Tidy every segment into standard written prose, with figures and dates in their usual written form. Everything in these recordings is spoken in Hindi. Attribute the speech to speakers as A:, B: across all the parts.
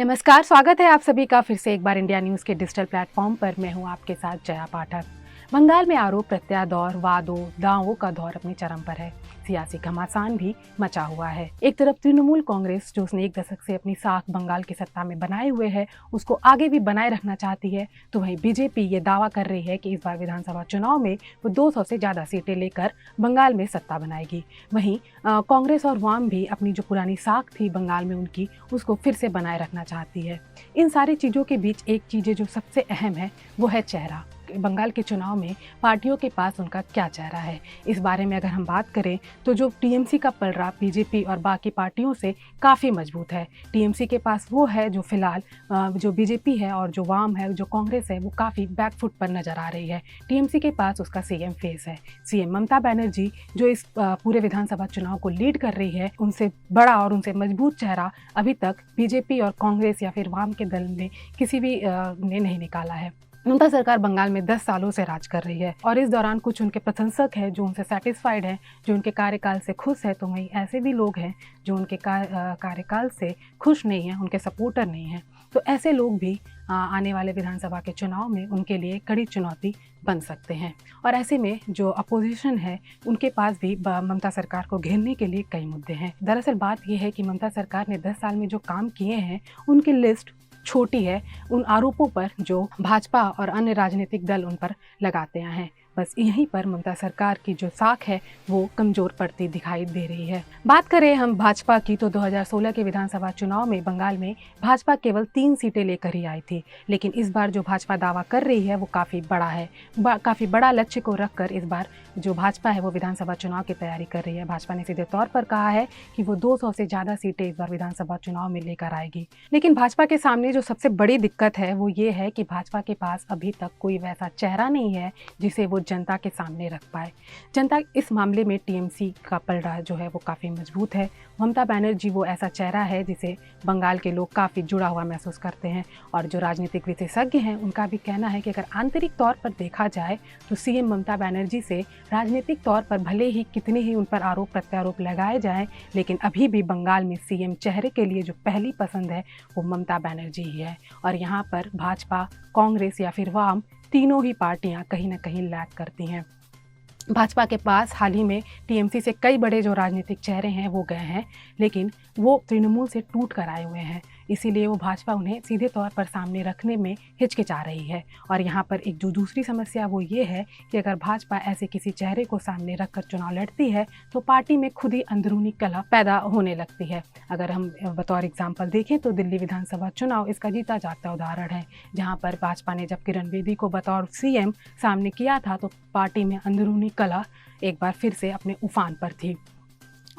A: नमस्कार, स्वागत है आप सभी का फिर से एक बार इंडिया न्यूज़ के डिजिटल प्लेटफॉर्म पर। मैं हूं आपके साथ जया पाठक। बंगाल में आरोप प्रत्यादौर, वादों, दावों का दौर अपने चरम पर है। सियासी घमासान भी मचा हुआ है। एक तरफ तृणमूल कांग्रेस, जो उसने एक दशक से अपनी साख बंगाल की सत्ता में बनाए हुए है, उसको आगे भी बनाए रखना चाहती है, तो वहीं बीजेपी ये दावा कर रही है कि इस बार विधानसभा चुनाव में वो 200 से ज़्यादा सीटें लेकर बंगाल में सत्ता बनाएगी। वहीं कांग्रेस और वाम भी अपनी जो पुरानी साख थी बंगाल में उनकी, उसको फिर से बनाए रखना चाहती है। इन सारी चीज़ों के बीच एक चीज़ जो सबसे अहम है वो है चेहरा। बंगाल के चुनाव में पार्टियों के पास उनका क्या चेहरा है, इस बारे में अगर हम बात करें तो जो टीएमसी का पलड़ा बीजेपी और बाकी पार्टियों से काफ़ी मजबूत है। टीएमसी के पास वो है जो फिलहाल जो बीजेपी है और जो वाम है, जो कांग्रेस है, वो काफ़ी बैकफुट पर नजर आ रही है। टीएमसी के पास उसका सीएम फेस है। सीएम ममता बनर्जी जो इस पूरे विधानसभा चुनाव को लीड कर रही है, उनसे बड़ा और उनसे मजबूत चेहरा अभी तक बीजेपी और कांग्रेस या फिर वाम के दल ने किसी भी ने नहीं निकाला है। ममता सरकार बंगाल में 10 सालों से राज कर रही है और इस दौरान कुछ उनके प्रशंसक हैं जो उनसे सेटिस्फाइड हैं, जो उनके कार्यकाल से खुश है, तो वहीं ऐसे भी लोग हैं जो उनके कार्यकाल से खुश नहीं हैं, उनके सपोर्टर नहीं हैं। तो ऐसे लोग भी आने वाले विधानसभा के चुनाव में उनके लिए कड़ी चुनौती बन सकते हैं। और ऐसे में जो अपोजिशन है उनके पास भी ममता सरकार को घेरने के लिए कई मुद्दे हैं। दरअसल बात यह है कि ममता सरकार ने 10 साल में जो काम किए हैं उनकी लिस्ट छोटी है उन आरोपों पर जो भाजपा और अन्य राजनीतिक दल उन पर लगाते हैं। बस यहीं पर ममता सरकार की जो साख है वो कमजोर पड़ती दिखाई दे रही है। बात करें हम भाजपा की तो 2016 के विधानसभा चुनाव में बंगाल में भाजपा केवल 3 सीटें लेकर ही आई थी, लेकिन इस बार जो भाजपा दावा कर रही है वो काफ़ी बड़ा है। काफ़ी बड़ा लक्ष्य को रखकर इस बार जो भाजपा है वो विधानसभा चुनाव की तैयारी कर रही है। भाजपा ने सीधे तौर पर कहा है कि वो 200 से ज़्यादा सीटें इस बार विधानसभा चुनाव में लेकर आएगी। लेकिन भाजपा के सामने जो सबसे बड़ी दिक्कत है वो ये है कि भाजपा के पास अभी तक कोई वैसा चेहरा नहीं है जिसे वो जनता के सामने रख पाए। जनता इस मामले में टीएमसी का पलड़ा जो है वो काफ़ी मजबूत है। ममता बनर्जी वो ऐसा चेहरा है जिसे बंगाल के लोग काफ़ी जुड़ा हुआ महसूस करते हैं और जो राजनीतिक विशेषज्ञ हैं उनका भी कहना है कि अगर आंतरिक तौर पर देखा जाए तो सीएम ममता बनर्जी से राजनीतिक तौर पर भले ही कितने ही उन पर आरोप प्रत्यारोप लगाए जाएं, लेकिन अभी भी बंगाल में सीएम चेहरे के लिए जो पहली पसंद है वो ममता बनर्जी ही है। और यहाँ पर भाजपा, कांग्रेस या फिर वाम तीनों ही पार्टियां कहीं ना कहीं लैग करती हैं। भाजपा के पास हाल ही में टीएमसी से कई बड़े जो राजनीतिक चेहरे हैं वो गए हैं, लेकिन वो तृणमूल से टूट कर आए हुए हैं, इसीलिए वो भाजपा उन्हें सीधे तौर पर सामने रखने में हिचकिचा रही है। और यहाँ पर एक जो दूसरी समस्या वो ये है कि अगर भाजपा ऐसे किसी चेहरे को सामने रखकर चुनाव लड़ती है तो पार्टी में खुद ही अंदरूनी कलह पैदा होने लगती है। अगर हम बतौर एग्जाम्पल देखें तो दिल्ली विधानसभा चुनाव इसका जीता जागता उदाहरण है, जहाँ पर भाजपा ने जब किरण बेदी को बतौर सीएम सामने किया था तो पार्टी में अंदरूनी कलह एक बार फिर से अपने उफान पर थी।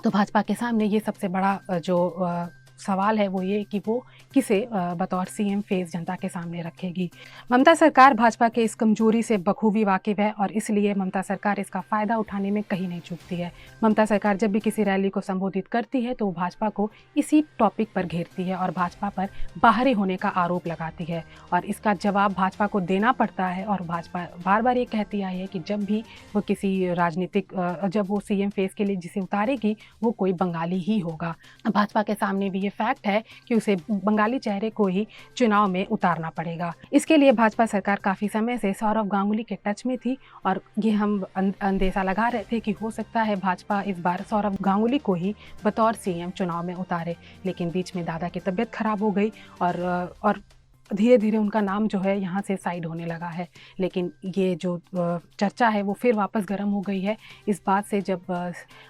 A: तो भाजपा के सामने ये सबसे बड़ा जो सवाल है वो ये कि वो किसे बतौर सीएम फेस जनता के सामने रखेगी। ममता सरकार भाजपा के इस कमजोरी से बखूबी वाकिफ है और इसलिए ममता सरकार इसका फ़ायदा उठाने में कहीं नहीं चूकती है। ममता सरकार जब भी किसी रैली को संबोधित करती है तो वो भाजपा को इसी टॉपिक पर घेरती है और भाजपा पर बाहरी होने का आरोप लगाती है और इसका जवाब भाजपा को देना पड़ता है। और भाजपा बार बार ये कहती आई है कि जब भी वो किसी राजनीतिक जब वो सीएम फेस के लिए जिसे उतारेगी वो कोई बंगाली ही होगा। भाजपा के सामने भी ये फैक्ट है कि उसे बंगाली चेहरे को ही चुनाव में उतारना पड़ेगा। इसके लिए भाजपा सरकार काफ़ी समय से सौरव गांगुली के टच में थी और ये हम अंदेशा लगा रहे थे कि हो सकता है भाजपा इस बार सौरव गांगुली को ही बतौर सीएम चुनाव में उतारे, लेकिन बीच में दादा की तबीयत खराब हो गई और धीरे धीरे उनका नाम जो है यहाँ से साइड होने लगा है। लेकिन ये जो चर्चा है वो फिर वापस गर्म हो गई है इस बात से जब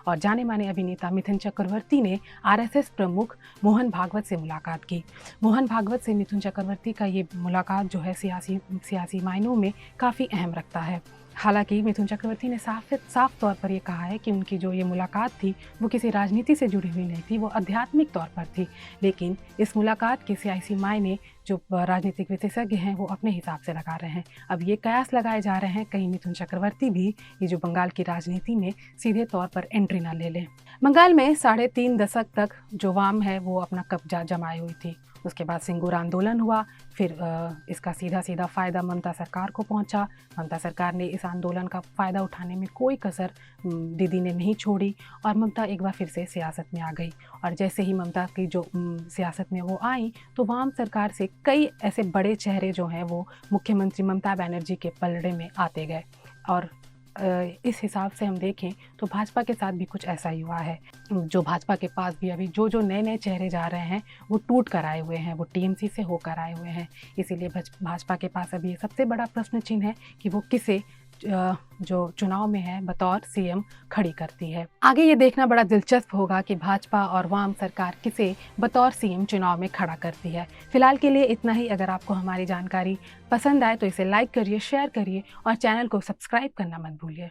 A: और जाने माने अभिनेता मिथुन चक्रवर्ती ने आरएसएस प्रमुख मोहन भागवत से मुलाकात की। मोहन भागवत से मिथुन चक्रवर्ती का ये मुलाकात जो है सियासी मायनों में काफ़ी अहम रखता है। हालांकि मिथुन चक्रवर्ती ने साफ तौर पर ये कहा है कि उनकी जो ये मुलाकात थी वो किसी राजनीति से जुड़ी हुई नहीं थी, वो आध्यात्मिक तौर पर थी। लेकिन इस मुलाकात के सियासी मायने जो राजनीतिक विशेषज्ञ हैं वो अपने हिसाब से लगा रहे हैं। अब ये कयास लगाए जा रहे हैं कहीं मिथुन चक्रवर्ती भी ये जो बंगाल की राजनीति में सीधे तौर पर एंट्री ना ले लें। बंगाल में 3.5 दशक तक जो वाम है वो अपना कब्जा जमाए हुई थी उसके बाद सिंगूर आंदोलन हुआ, फिर इसका सीधा सीधा फ़ायदा ममता सरकार को पहुंचा। ममता सरकार ने इस आंदोलन का फ़ायदा उठाने में कोई कसर दीदी ने नहीं छोड़ी और ममता एक बार फिर से सियासत में आ गई। और जैसे ही ममता की जो सियासत में वो आई तो वाम सरकार से कई ऐसे बड़े चेहरे जो हैं वो मुख्यमंत्री ममता बनर्जी के पलड़े में आते गए। और इस हिसाब से हम देखें तो भाजपा के साथ भी कुछ ऐसा ही हुआ है। जो भाजपा के पास भी अभी जो नए चेहरे जा रहे हैं वो टूट कर आए हुए हैं, वो टीएमसी से होकर आए हुए हैं। इसीलिए भाजपा के पास अभी सबसे बड़ा प्रश्न चिन्ह है कि वो किसे जो चुनाव में है बतौर सीएम खड़ी करती है। आगे ये देखना बड़ा दिलचस्प होगा कि भाजपा और वाम सरकार किसे बतौर सीएम चुनाव में खड़ा करती है। फिलहाल के लिए इतना ही। अगर आपको हमारी जानकारी पसंद आए तो इसे लाइक करिए, शेयर करिए और चैनल को सब्सक्राइब करना मत भूलिए।